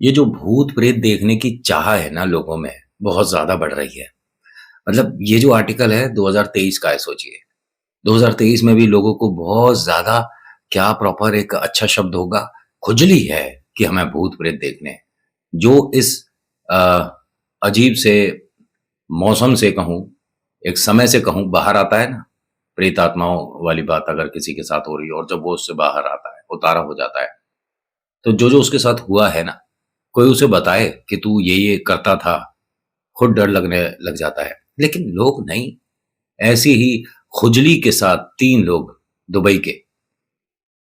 ये जो भूत प्रेत देखने की चाह है ना लोगों में, बहुत ज़्यादा बढ़ रही है। मतलब ये जो आर्टिकल है 2023 का है सोचिए। 2023 में भी लोगों को बहुत ज़्यादा क्या प्रॉपर एक अच्छा शब्द होगा, खुजली है कि हमें भूत प्रेत देखने हैं। जो इस अ, अजीब से मौसम से कहूँ, एक समय से कहूँ बाहर आता है ना, प्रेत आत्माओं वाली बात अगर किसी के साथ हो रही है और जब वो उससे बाहर आता है, उतारा हो जाता है, तो जो-जो उसके साथ हुआ है ना, कोई उसे बताए कि तू ये-ये करता था, खुद डर लगने लग जाता है। लेकिन लोग नहीं, ऐसी ही खुजली के साथ 3 लोग दुबई के,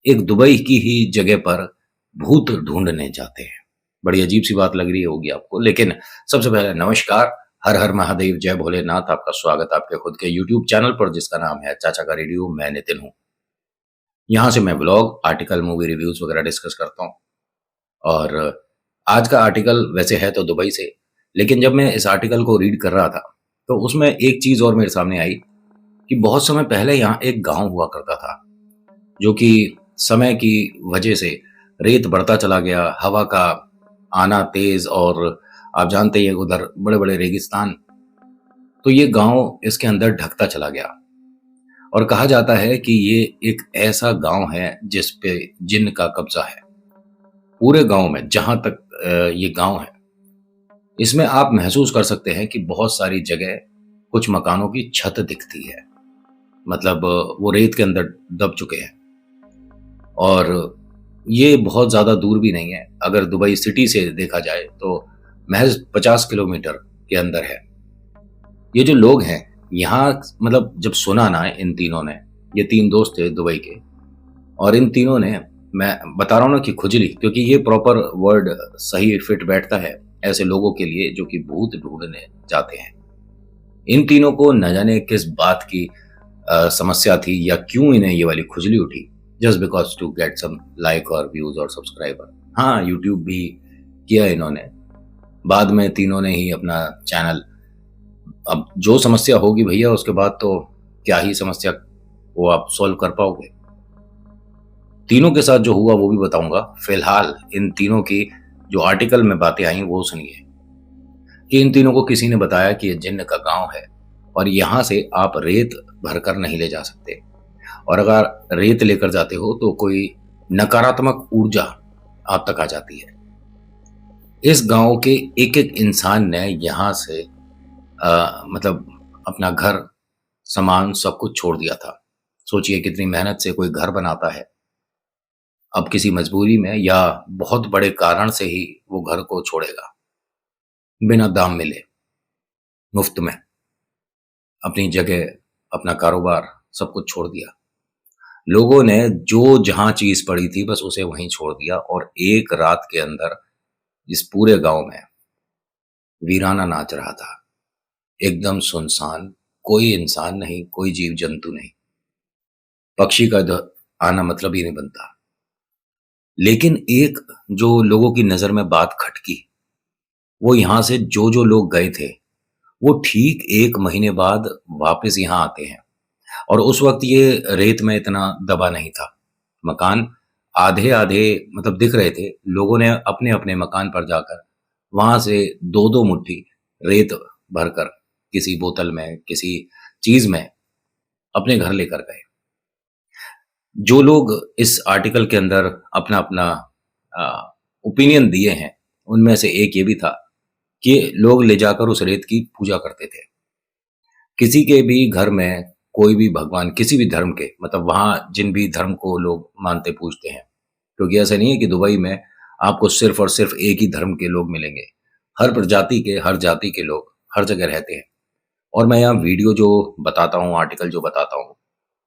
एक दुबई की ही जगह पर भूत ढूँढने जाते हैं। बड़ी अजीब-सी बात लग रही होगी आपको, लेकिन सबसे पहले नमस्कार, हर हर महादेव, जय भोलेनाथ। आपका स्वागत आपके खुद के यूट्यूब चैनल पर जिसका नाम है चाचा का रेडियो, मैं नितिन हूँ। यहाँ से मैं व्लॉग, आर्टिकल, मूवी रिव्यूज़ वगैरह डिस्कस करता हूँ। और आज का आर्टिकल वैसे है तो दुबई से, लेकिन जब मैं इस आर्टिकल को रीड कर रहा था, तो उसमें एक चीज़ और मेरे सामने आई कि बहुत समय पहले यहाँ एक गाँव हुआ करता था, जो कि समय की वजह से रेत बढ़ता चला गया, हवा का आना तेज़ और आप जानते ही हैं उधर बड़े-बड़े रेगिस्तान, तो ये गाँव इसके अंदर ढकता चला गया और कहा जाता है कि ये एक ऐसा गाँव है जिस पे जिन्न का कब्ज़ा है। पूरे गाँव में जहाँ तक ये गाँव है, इसमें आप महसूस कर सकते हैं कि बहुत सारी जगह कुछ मकानों की छत दिखती है। मतलब वो रेत के अंदर दब चुके हैं और ये बहुत ज़्यादा दूर भी नहीं है। अगर दुबई सिटी से देखा जाए तो महज़ 50 किलोमीटर के अंदर है। ये जो लोग हैं, यहाँ मतलब जब सुना ना इन तीनों ने, ये 3 दोस्त थे दुबई के और इन तीनों ने, मैं बता रहा हूँ ना कि खुजली, क्योंकि ये प्रॉपर वर्ड सही फिट बैठता है ऐसे लोगों के लिए जो कि भूत ढूँढने जाते हैं। इन तीनों को न जाने किस बात की समस्या थी या क्यों इन्हें ये वाली खुजली उठी, just because to get some like और व्यूज़ और सब्सक्राइबर। हाँ, यूट्यूब भी किया इन्होंने। बाद में तीनों ने ही अपना चैनल, अब जो समस्या होगी भैया उसके बाद तो क्या ही समस्या वो आप सॉल्व कर पाओगे। तीनों के साथ जो हुआ वो भी बताऊँगा। फिलहाल इन तीनों की जो आर्टिकल में बातें आई वो सुनिए कि इन तीनों को किसी ने बताया कि ये जिन्न का गाँव है और यहाँ से आप रेत भरकर नहीं ले जा सकते और अगर रेत लेकर जाते हो तो कोई नकारात्मक ऊर्जा आप तक आ जाती है। इस गाँव के एक-एक इंसान ने यहाँ से मतलब अपना घर, सामान सब कुछ छोड़ दिया था। सोचिए कितनी मेहनत से कोई घर बनाता है। अब किसी मजबूरी में या बहुत बड़े कारण से ही वो घर को छोड़ेगा, बिना दाम मिले, मुफ्त में, अपनी जगह, अपना कारोबार सब कुछ छोड़ दिया। लोगों ने जो जहाँ चीज़ पड़ी थी बस उसे वहीं छोड़ दिया और एक रात के अंदर इस पूरे गाँव में वीराना नाच रहा था। एकदम सुनसान, कोई इंसान नहीं, कोई जीव-जंतु नहीं। पक्षी का आना मतलब ही नहीं बनता। लेकिन एक जो लोगों की नज़र में बात खटकी, वो यहाँ से जो-जो लोग गए थे, वो ठीक 1 महीने बाद वापस यहाँ आते हैं और उस वक़्त ये रेत में इतना दबा नहीं था। मकान आधे-आधे मतलब दिख रहे थे। लोगों ने अपने-अपने मकान पर जाकर वहाँ से 2-2 मुट्ठी रेत भरकर किसी बोतल में, किसी चीज़ में अपने घर लेकर गए। जो लोग इस आर्टिकल के अंदर अपना-अपना ओपिनियन दिए हैं, उनमें से एक ये भी था कि लोग ले जाकर उस रेत की पूजा करते थे। किसी के भी घर में कोई भी भगवान, किसी भी धर्म के, मतलब वहाँ जिन भी धर्म को लोग मानते पूजते हैं, क्योंकि ऐसा नहीं है कि दुबई में आपको सिर्फ़ और सिर्फ़ एक ही धर्म के लोग मिलेंगे। हर प्रजाति के, हर जाति के लोग हर जगह रहते हैं और मैं यहाँ वीडियो जो बताता हूँ, आर्टिकल जो बताता हूँ,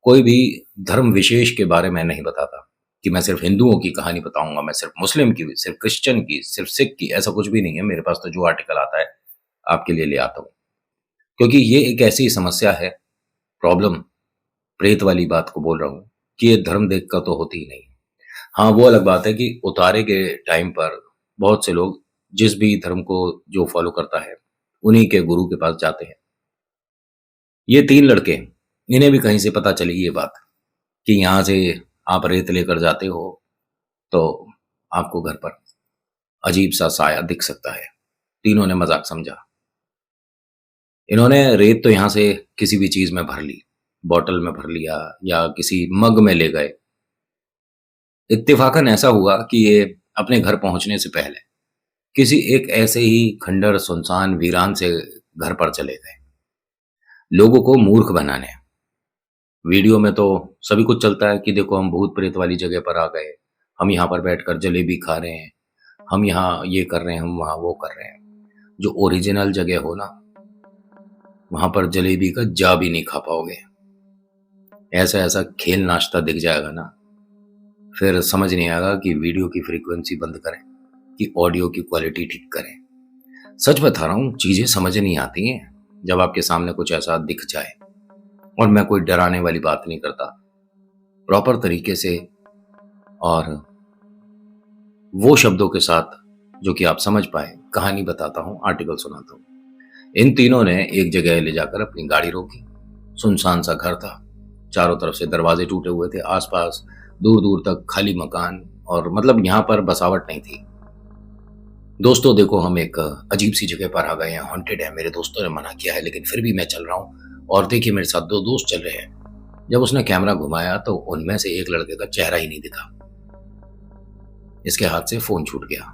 कोई भी धर्म विशेष के बारे में नहीं बताता कि मैं सिर्फ़ हिंदुओं की कहानी बताऊँगा, मैं सिर्फ़ मुस्लिम की, सिर्फ़ क्रिश्चियन की, सिर्फ़ सिख की, ऐसा कुछ भी नहीं है। मेरे पास तो जो आर्टिकल आता है, आपके लिए ले आता हूँ। क्योंकि ये एक ऐसी समस्या है, प्रॉब्लम, प्रेत वाली बात को बोल रहा हूँ कि ये धर्म देख कर तो होती ही नहीं है। हाँ, वो अलग बात है कि उतारे के टाइम पर बहुत से लोग जिस भी धर्म को जो फ़ॉलो करता है, उन्हीं के गुरु के पास जाते हैं। ये 3 लड़के, इन्हें भी कहीं से पता चली ये बात कि यहाँ से आप रेत लेकर जाते हो, तो आपको घर पर अजीब सा साया दिख सकता है। तीनों ने मजाक समझा। इन्होंने रेत तो यहां से किसी भी चीज में भर ली, बॉटल में भर लिया या किसी मग में ले गए। इत्तेफाकन ऐसा हुआ कि ये अपने घर पहुंचने से पहले किसी एक ऐसे ही खंडर सुनसान वीरान से घर पर चले गए, लोगों को मूर्ख बनाने। वीडियो में तो सभी कुछ चलता है कि देखो हम भूत प्रेत वाली जगह पर आ गए, हम यहाँ पर बैठकर जलेबी खा रहे हैं, हम यहाँ ये कर रहे हैं, हम वहाँ वो कर रहे हैं। जो ओरिजिनल जगह हो ना, वहां पर जलेबी का जा भी नहीं खा पाओगे। ऐसा ऐसा खेल नाश्ता दिख जाएगा ना, फिर समझ नहीं आएगा कि वीडियो की फ्रीक्वेंसी बंद करें कि ऑडियो की क्वालिटी ठीक करें। सच बता रहा हूँ, चीजें समझ नहीं आती हैं जब आपके सामने कुछ ऐसा दिख जाए। और मैं कोई डराने वाली बात नहीं करता, प्रॉपर तरीके से और वो शब्दों के साथ जो कि आप समझ पाए कहानी बताता हूँ, आर्टिकल सुनाता हूँ। इन तीनों ने एक जगह ले जाकर अपनी गाड़ी रोकी। सुनसान सा घर था, चारों तरफ से दरवाजे टूटे हुए थे, आसपास दूर दूर तक खाली मकान, और मतलब यहाँ पर बसावट नहीं थी। दोस्तों देखो, हम एक अजीब सी जगह पर आ गए हैं, हॉन्टेड है, मेरे दोस्तों ने मना किया है लेकिन फिर भी मैं चल रहा हूँ, और देखिए मेरे साथ दो दोस्त चल रहे हैं। जब उसने कैमरा घुमाया तो उनमें से एक लड़के का चेहरा ही नहीं दिखा। इसके हाथ से फोन छूट गया।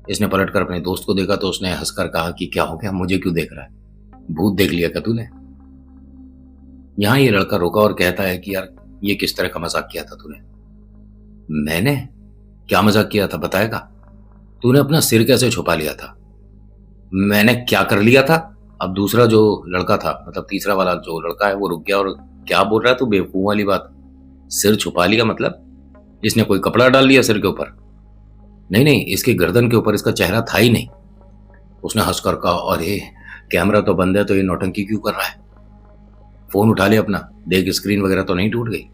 इसने पलटकर अपने दोस्त को देखा तो उसने हंसकर कहा कि क्या हो गया, मुझे क्यों देख रहा है, भूत देख लिया क्या तूने? यहां ये लड़का रुका और कहता है कि यार ये किस तरह का मजाक किया था तूने? मैंने क्या मजाक किया था बताएगा? तूने अपना सिर कैसे छुपा लिया था? मैंने क्या कर लिया था? अब दूसरा जो लड़का था, मतलब तीसरा वाला जो लड़का है, वो रुक गया और क्या बोल रहा है तू, बेवकूफ वाली बात। सिर छुपा लिया मतलब इसने कोई कपड़ा डाल लिया सिर के ऊपर? नहीं नहीं, इसके गर्दन के ऊपर इसका चेहरा था ही नहीं। उसने हंसकर कहा, अरे कैमरा तो बंद है तो ये नौटंकी क्यों कर रहा है? फोन उठा ले अपना, देख स्क्रीन वगैरह तो नहीं टूट गई।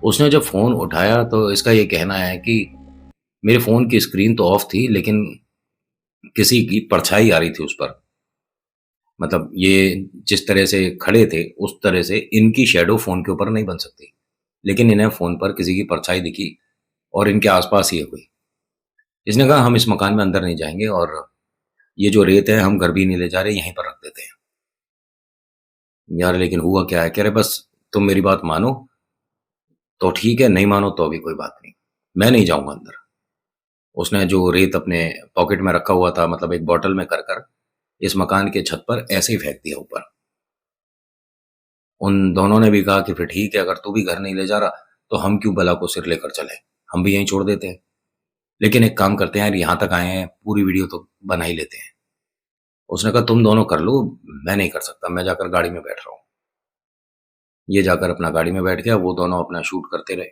उसने जब फोन उठाया तो इसका ये कहना है कि मेरे फोन की स्क्रीन तो ऑफ थी लेकिन किसी की परछाई आ रही थी उस पर। मतलब ये जिस तरह से खड़े थे उस तरह से इनकी शेडो फोन के ऊपर नहीं बन सकती, लेकिन इन्हें फोन पर किसी की परछाई दिखी और इनके आसपास ही है कोई। इसने कहा हम इस मकान में अंदर नहीं जाएंगे और ये जो रेत है हम घर भी नहीं ले जा रहे, यहीं पर रख देते हैं। यार लेकिन हुआ क्या है? कह रहे बस तुम मेरी बात मानो तो ठीक है, नहीं मानो तो भी कोई बात नहीं, मैं नहीं जाऊंगा अंदर। उसने जो रेत अपने पॉकेट में रखा हुआ था, मतलब एक बोतल में कर कर इस मकान के छत पर ऐसे ही फेंक दिया ऊपर। उन दोनों ने भी कहा कि फिर ठीक है, अगर तू भी घर नहीं ले जा रहा तो हम क्यों बला को सिर लेकर चले, हम भी यहीं छोड़ देते हैं। लेकिन एक काम करते हैं यार, यहाँ तक आए हैं, पूरी वीडियो तो बना ही लेते हैं। उसने कहा तुम दोनों कर लो, मैं नहीं कर सकता, मैं जाकर गाड़ी में बैठ रहा हूँ। ये जाकर अपना गाड़ी में बैठ गया, वो दोनों अपना शूट करते रहे।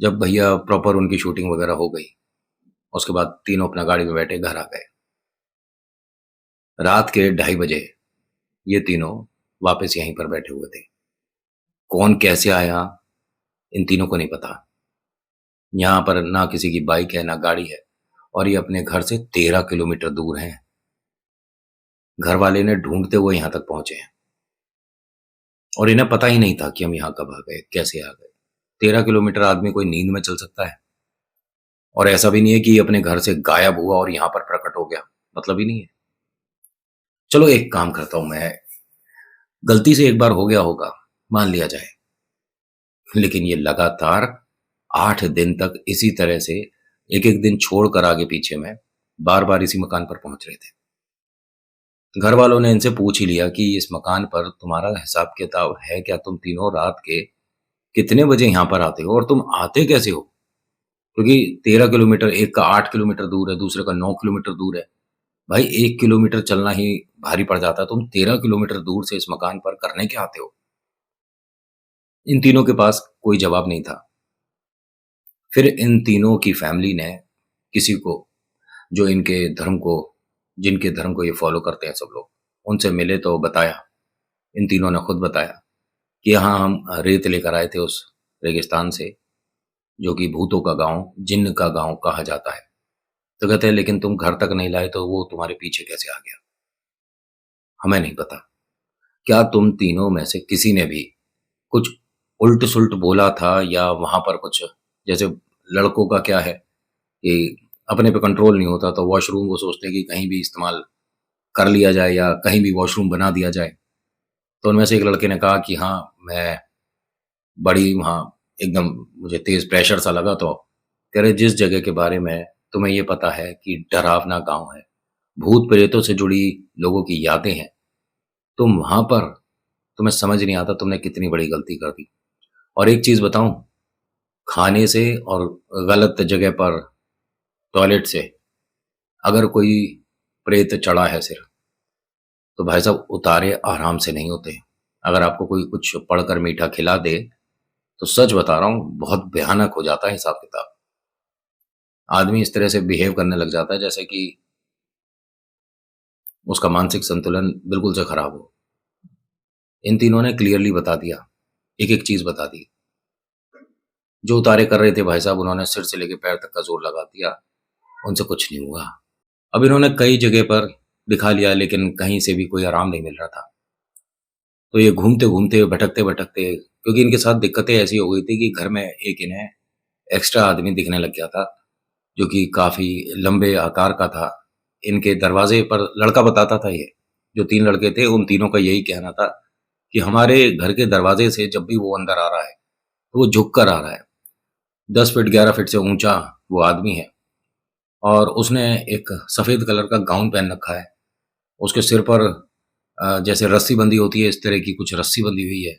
जब भैया प्रॉपर उनकी शूटिंग वगैरह हो गई, उसके बाद तीनों अपना गाड़ी में बैठे घर आ गए। रात के 2:30 बजे ये तीनों वापस यहीं पर बैठे हुए थे। कौन कैसे आया इन तीनों को नहीं पता। यहाँ पर ना किसी की बाइक है ना गाड़ी है, और ये अपने घर से 13 किलोमीटर दूर हैं। घर वाले ने ढूंढते हुए यहाँ तक पहुंचे हैं और इन्हें पता ही नहीं था कि हम यहाँ कब आ गए, कैसे आ गए। 13 किलोमीटर आदमी कोई नींद में चल सकता है? और ऐसा भी नहीं है कि ये अपने घर से गायब हुआ और यहाँ पर प्रकट हो गया, मतलब ही नहीं है। चलो एक काम करता हूं मैं, गलती से एक बार हो गया होगा मान लिया जाए, लेकिन ये लगातार 8 दिन तक इसी तरह से एक एक दिन छोड़कर आगे पीछे में बार बार इसी मकान पर पहुंच रहे थे। घर वालों ने इनसे पूछ ही लिया कि इस मकान पर तुम्हारा हिसाब किताब है क्या, तुम तीनों रात के कितने बजे यहाँ पर आते हो और तुम आते कैसे हो? क्योंकि 13 किलोमीटर, एक का 8 किलोमीटर दूर है, दूसरे का 9 किलोमीटर दूर है। भाई 1 किलोमीटर चलना ही भारी पड़ जाता है, तुम 13 किलोमीटर दूर से इस मकान पर करने क्या आते हो? इन तीनों के पास कोई जवाब नहीं था। फिर इन तीनों की फैमिली ने किसी को, जो इनके धर्म को, जिनके धर्म को ये फॉलो करते हैं सब लोग, उनसे मिले तो बताया। इन तीनों ने खुद बताया कि हाँ हम रेत लेकर आए थे उस रेगिस्तान से, जो कि भूतों का गांव, जिन्न का गांव कहा जाता है। तो कहते हैं लेकिन तुम घर तक नहीं लाए तो वो तुम्हारे पीछे कैसे आ गया? हमें नहीं पता। क्या तुम तीनों में से किसी ने भी कुछ उल्ट सुल्ट बोला था, या वहां पर कुछ, जैसे लड़कों का क्या है कि अपने पे कंट्रोल नहीं होता, तो वॉशरूम वो सोचते हैं कि कहीं भी इस्तेमाल कर लिया जाए या कहीं भी वॉशरूम बना दिया जाए। तो उनमें से एक लड़के ने कहा कि हाँ, मैं बड़ी वहाँ एकदम मुझे तेज़ प्रेशर सा लगा, तो कह रहे जिस जगह के बारे में तुम्हें ये पता है कि डरावना गाँव है, भूत-प्रेतों से जुड़ी लोगों की यादें हैं, तुम वहाँ पर तुम्हें समझ नहीं आता तुमने कितनी बड़ी गलती कर दी। और एक चीज़ बताऊँ, खाने से और गलत जगह पर टॉयलेट से अगर कोई प्रेत चढ़ा है सिर, तो भाई साहब उतारे आराम से नहीं होते। अगर आपको कोई कुछ पढ़कर मीठा खिला दे, तो सच बता रहा हूँ बहुत भयानक हो जाता है हिसाब-किताब। आदमी इस तरह से बिहेव करने लग जाता है जैसे कि उसका मानसिक संतुलन बिल्कुल से खराब हो। इन तीनों ने क्लियरली बता दिया, एक-एक चीज़ बता दी। जो उतारे कर रहे थे भाई साहब उन्होंने सिर से लेके पैर तक का ज़ोर लगा दिया, उनसे कुछ नहीं हुआ। अब इन्होंने कई जगह पर दिखा लिया लेकिन कहीं से भी कोई आराम नहीं मिल रहा था। तो ये घूमते-घूमते, भटकते-भटकते, क्योंकि इनके साथ दिक्कतें ऐसी हो गई थी कि घर में एक इन्हें एक्स्ट्रा आदमी दिखने लग गया था, जो कि काफ़ी लंबे आकार का था। इनके दरवाज़े पर लड़का बताता था ये, जो 3 लड़के थे उन तीनों का यही कहना था कि हमारे घर के दरवाज़े से जब भी वो अंदर आ रहा है, तो वो झुक कर आ रहा है। 10 फीट 11 फीट से ऊँचा वो आदमी है और उसने एक सफ़ेद कलर का गाउन पहन रखा है। उसके सिर पर जैसे रस्सी बंधी होती है, इस तरह की कुछ रस्सी बंधी हुई है।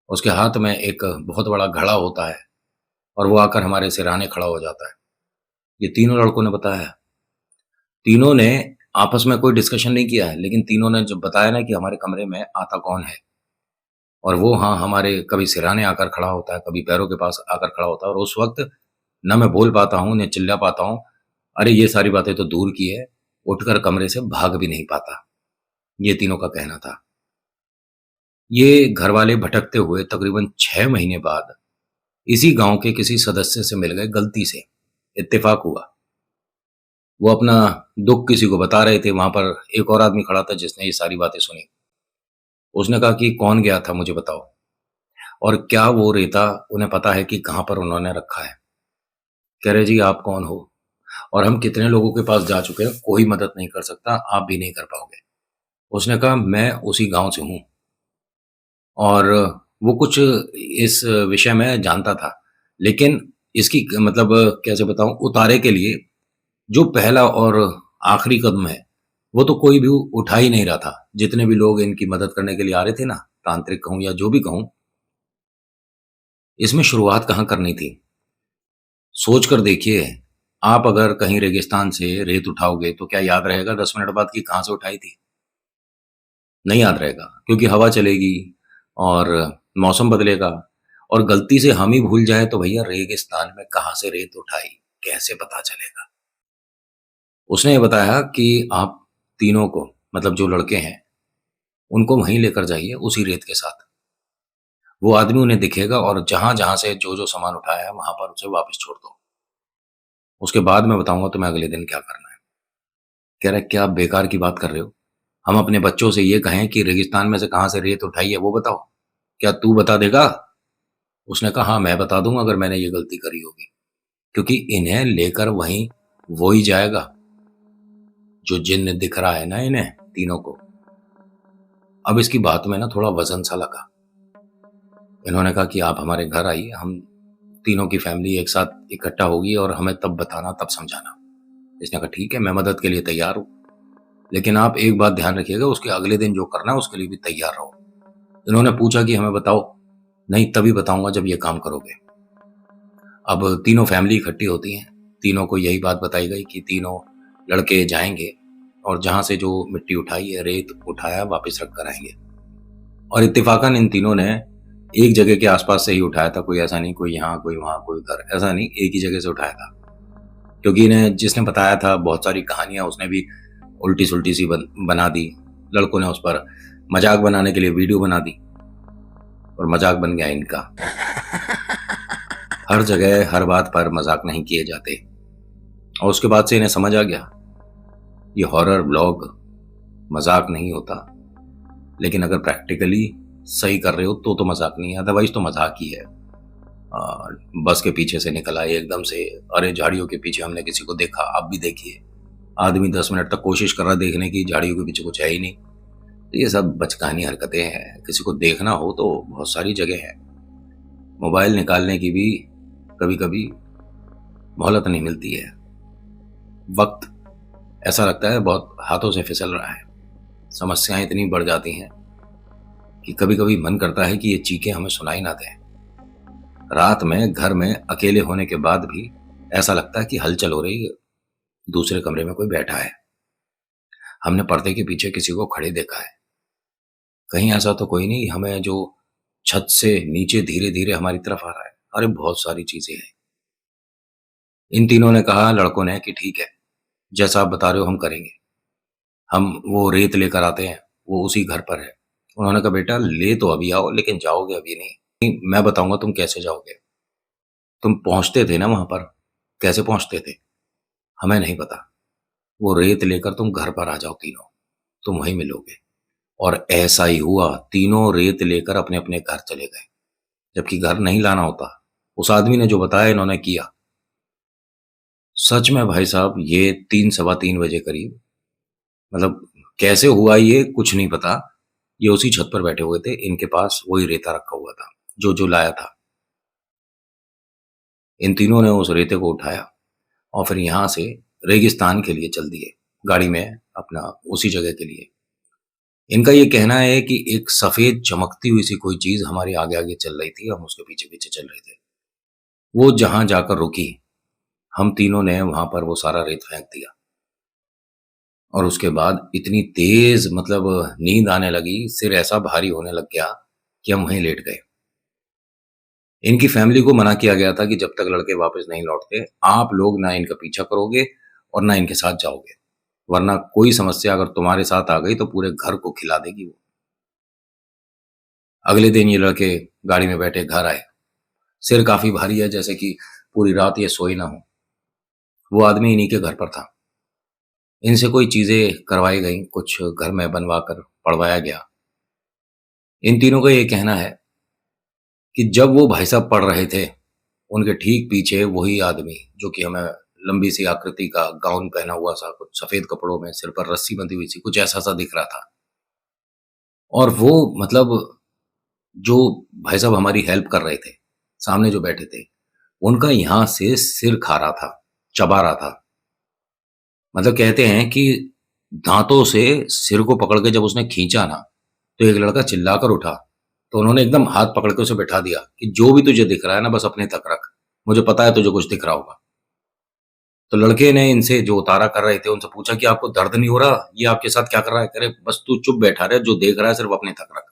उसके हाथ में एक बहुत बड़ा घड़ा होता है और वो आकर हमारे सिरहाने खड़ा हो जाता है। ये तीनों लड़कों ने बताया। तीनों ने आपस में कोई डिस्कशन नहीं किया है, लेकिन तीनों ने जब बताया ना कि हमारे कमरे में आता कौन है, और वो हाँ, हमारे कभी सिरहाने आकर खड़ा होता है, कभी पैरों के पास आकर खड़ा होता है, और उस वक़्त ना मैं बोल पाता हूँ, ना चिल्ला पाता हूँ। अरे! ये सारी बातें तो दूर की है, उठकर कमरे से भाग भी नहीं पाता। ये तीनों का कहना था। ये घरवाले भटकते हुए तकरीबन 6 महीने बाद इसी गाँव के किसी सदस्य से मिल गए गलती से, इत्तेफ़ाक हुआ। वो अपना दुःख किसी को बता रहे थे, वहाँ पर एक और आदमी खड़ा था जिसने ये सारी बातें सुनी। उसने कहा कि कौन गया था मुझे बताओ, और क्या वो रेता उन्हें पता है कि कहाँ पर उन्होंने रखा है? कह रहे जी आप कौन हो? और हम कितने लोगों के पास जा चुके हैं, कोई मदद नहीं कर सकता, आप भी नहीं कर पाओगे। उसने कहा मैं उसी गाँव से हूँ और वो कुछ इस विषय में जानता था। लेकिन इसकी मतलब कैसे बताऊँ, उतारे के लिए जो पहला और आखिरी कदम है, वो तो कोई भी उठा ही नहीं रहा था। जितने भी लोग इनकी मदद करने के लिए आ रहे थे ना, तांत्रिक कहूँ या जो भी कहूँ, इसमें शुरुआत कहाँ करनी थी? सोच कर देखिए, आप अगर कहीं रेगिस्तान से रेत उठाओगे, तो क्या याद रहेगा 10 मिनट बाद कि कहाँ से उठाई थी? नहीं याद रहेगा, क्योंकि हवा चलेगी और मौसम बदलेगा, और गलती से हम ही भूल जाएँ तो भैया रेगिस्तान में कहाँ से रेत उठाई, कैसे पता चलेगा? उसने ये बताया कि आप तीनों को, मतलब जो लड़के हैं, उनको वहीं लेकर जाइए उसी रेत के साथ। वो आदमी उन्हें दिखेगा और जहाँ-जहाँ से जो-जो सामान उठाया है, वहाँ पर उसे वापस छोड़ दो। उसके बाद मैं बताऊँगा तुम्हें अगले दिन क्या करना है। कह रहा है, क्या बेकार की बात कर रहे हो? हम अपने बच्चों से ये कहें कि रेगिस्तान में से कहाँ से रेत उठाई है वो बताओ। क्या तू बता देगा? उसने कहा, हाँ, मैं बता दूँगा अगर मैंने ये गलती करी होगी। क्योंकि इन्हें लेकर वहीं वो ही जाएगा, जो जिन्न दिख रहा है ना इन्हें तीनों को। अब इसकी बात में ना थोड़ा वज़न सा लगा। इन्होंने कहा कि आप हमारे घर आइए, हम तीनों की फैमिली एक साथ इकट्ठा होगी और हमें तब बताना, तब समझाना। इसने कहा, ठीक है, मैं मदद के लिए तैयार हूँ। लेकिन आप एक बात ध्यान रखिएगा, उसके अगले दिन जो करना है उसके लिए भी तैयार रहो। इन्होंने पूछा कि हमें बताओ। नहीं, तभी बताऊँगा जब ये काम करोगे। अब तीनों फैमिली इकट्ठी होती हैं। तीनों को यही बात बताई गई कि तीनों लड़के जाएँगे और जहाँ से जो मिट्टी उठाई है, रेत उठाया, वापस रख कर आएँगे। और इत्तेफ़ाकन इन तीनों ने एक जगह के आस-पास से ही उठाया था, कोई ऐसा नहीं कोई यहाँ, कोई वहाँ, कोई उधर, ऐसा नहीं, एक ही जगह से उठाया था। क्योंकि इन्हें जिसने बताया था बहुत सारी कहानियाँ उसने भी उल्टी-सुल्टी सी बना दी। लड़कों ने उस पर मज़ाक बनाने के लिए वीडियो बना दी और मज़ाक बन गया इनका। हर जगह हर बात पर मज़ाक नहीं किए जाते। और उसके बाद से इन्हें समझ आ गया, ये हॉरर ब्लॉग मज़ाक नहीं होता, लेकिन अगर प्रैक्टिकली सही कर रहे हो तो मज़ाक नहीं है, अदरवाइज़ तो मज़ाक ही है। बस के पीछे से निकल आए एकदम से। अरे झाड़ियों के पीछे हमने किसी को देखा, आप भी देखिए। आदमी 10 मिनट तक कोशिश कर रहा है देखने की, झाड़ियों के पीछे कुछ है ही नहीं। तो ये सब बचकानी हरकतें हैं। किसी को देखना हो तो बहुत सारी जगह है। मोबाइल निकालने की भी कभी कभी मोहलत नहीं मिलती है। वक्त ऐसा लगता है बहुत हाथों से फिसल रहा है। समस्याएं इतनी बढ़ जाती हैं कि कभी कभी मन करता है कि ये चीखें हमें सुनाई ना दें। रात में घर में अकेले होने के बाद भी ऐसा लगता है कि हलचल हो रही है, दूसरे कमरे में कोई बैठा है। हमने पर्दे के पीछे किसी को खड़े देखा है। कहीं ऐसा तो कोई नहीं हमें जो छत से नीचे धीरे धीरे हमारी तरफ आ रहा है। अरे बहुत सारी चीजें हैं। इन तीनों ने कहा, लड़कों ने, कि ठीक है, जैसा आप बता रहे हो हम करेंगे। हम वो रेत लेकर आते हैं, वो उसी घर पर है। उन्होंने कहा, बेटा ले तो अभी आओ, लेकिन जाओगे अभी नहीं, मैं बताऊंगा तुम कैसे जाओगे। तुम पहुंचते थे ना वहां पर, कैसे पहुंचते थे हमें नहीं पता। वो रेत लेकर तुम घर पर आ जाओ तीनों, तुम वहीं मिलोगे। और ऐसा ही हुआ, तीनों रेत लेकर अपने अपने घर चले गए, जबकि घर नहीं लाना होता। उस आदमी ने जो बताया इन्होंने किया। सच में भाई साहब, ये 3 सवा 3 बजे करीब, मतलब कैसे हुआ ये कुछ नहीं पता। ये उसी छत पर बैठे हुए थे, इनके पास वही रेता रखा हुआ था जो जो लाया था। इन तीनों ने उस रेते को उठाया और फिर यहां से रेगिस्तान के लिए चल दिए, गाड़ी में, अपना उसी जगह के लिए। इनका ये कहना है कि एक सफेद चमकती हुई सी कोई चीज हमारे आगे आगे चल रही थी, हम उसके पीछे पीछे चल रहे थे। वो जहां जाकर रुकी, हम तीनों ने वहां पर वो सारा रेत फेंक दिया। और उसके बाद इतनी तेज, मतलब नींद आने लगी, सिर ऐसा भारी होने लग गया कि हम वहीं लेट गए। इनकी फैमिली को मना किया गया था कि जब तक लड़के वापस नहीं लौटते, आप लोग ना इनका पीछा करोगे और ना इनके साथ जाओगे, वरना कोई समस्या अगर तुम्हारे साथ आ गई तो पूरे घर को खिला देगी वो। अगले दिन ये लड़के गाड़ी में बैठे घर आए। सिर काफी भारी है, जैसे कि पूरी रात ये सोए ना हो। वो आदमी इन्हीं के घर पर था। इनसे कोई चीजें करवाई गई, कुछ घर में बनवा कर पढ़वाया गया। इन तीनों का ये कहना है कि जब वो भाई साहब पढ़ रहे थे, उनके ठीक पीछे वही आदमी, जो कि हमें लंबी सी आकृति का गाउन पहना हुआ सा, कुछ सफेद कपड़ों में, सिर पर रस्सी बंधी हुई सी, कुछ ऐसा सा दिख रहा था। और वो, मतलब जो भाई साहब हमारी हेल्प कर रहे थे, सामने जो बैठे थे, उनका यहां से सिर खा रहा था, चबा रहा था। मतलब कहते हैं कि दांतों से सिर को पकड़ के जब उसने खींचा ना, तो एक लड़का चिल्लाकर उठा। तो उन्होंने एकदम हाथ पकड़ के उसे बैठा दिया कि जो भी तुझे दिख रहा है ना, बस अपने तक रख, मुझे पता है तुझे कुछ दिख रहा होगा। तो लड़के ने इनसे, जो उतारा कर रहे थे, उनसे पूछा कि आपको दर्द नहीं हो रहा, ये आपके साथ क्या कर रहा है? कह रहे, बस तू चुप बैठा रहे, जो देख रहा है सिर्फ अपने तक रख।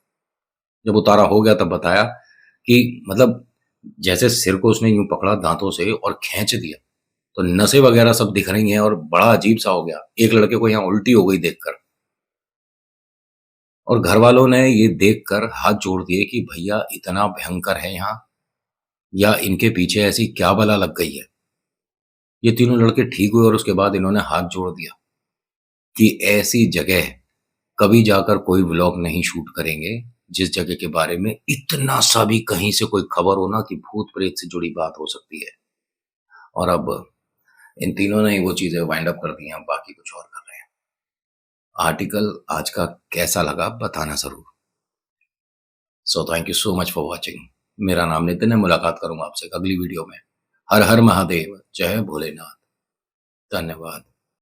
जब उतारा हो गया तब बताया कि, मतलब जैसे सिर को उसने यूं पकड़ा दांतों से और खींच दिया, तो नसें वगैरह सब दिख रही हैं और बड़ा अजीब सा हो गया। एक लड़के को यहाँ उल्टी हो गई देखकर। और घर वालों ने ये देखकर हाथ जोड़ दिए कि भैया इतना भयंकर है यहाँ, या इनके पीछे ऐसी क्या बला लग गई है। ये तीनों लड़के ठीक हुए और उसके बाद इन्होंने हाथ जोड़ दिया कि ऐसी जगह कभी जाकर कोई व्लॉग नहीं शूट करेंगे जिस जगह के बारे में इतना सा भी कहीं से कोई खबर हो ना कि भूत प्रेत से जुड़ी बात हो सकती है। और अब इन तीनों ने वो चीजें वाइंड अप कर दी हैं, अब बाकी कुछ और कर रहे हैं। आर्टिकल आज का कैसा लगा बताना जरूर। So thank you so much for watching. मेरा नाम नितिन है, मुलाकात करूंगा आपसे अगली वीडियो में। हर हर महादेव, जय भोलेनाथ। धन्यवाद।